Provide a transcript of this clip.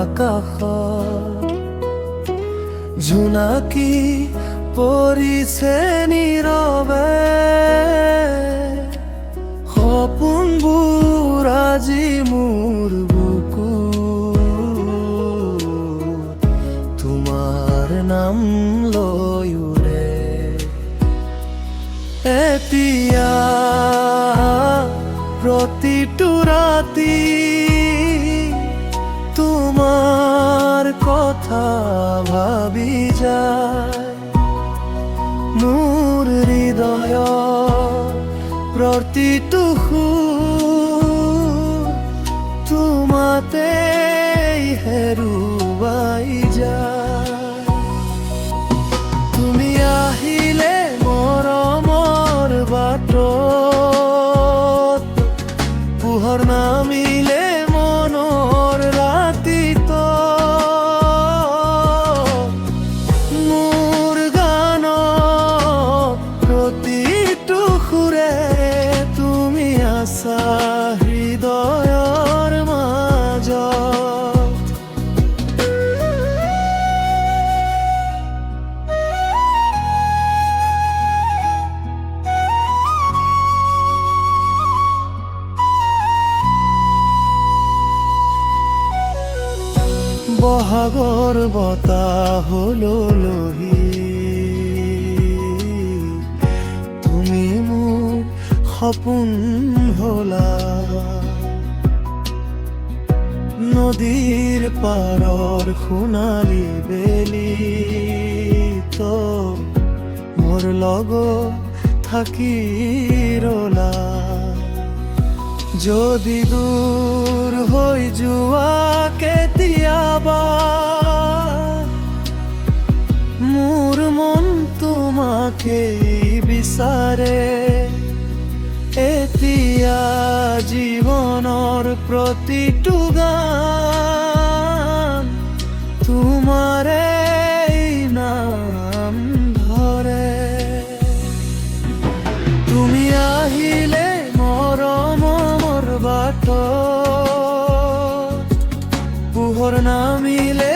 আকাশত জোনাকী পৰিছে নীৰৱে, সপোনবোৰ আজি মোৰ বুকুত তোমাৰ নাম লৈ উৰে। এতিয়া প্ৰতিটো ৰাতি তোমাৰ কথা ভাবি যায়, মোৰ হৃদয়ৰ প্ৰতিটো সুৰ তোমাতেই হেৰুৱাই যায়। তুমি আহিলে মৰমৰ বাটত, পোহৰ নামিলে মনৰ ৰাতিত, মোৰ গানত প্ৰতিটো সুৰে তুমি আছা হৃদয়ৰ মাজত। বহাগৰ বতাহ ললহি, তুমি মোক সপোন হলা। নদীৰ পাৰৰ সোণালী বেলিত মোৰ লগত থাকি ৰলা। যদি দূৰ হৈ যোৱা কেতিয়াবা, মোৰ মন তোমাকেই বিচাৰে। এতিয়া জীৱনৰ প্ৰতিটো গান তোমাৰে নাম ধৰে। তুমি আহিলে মৰমৰ বাটত, পোহৰ নামিলে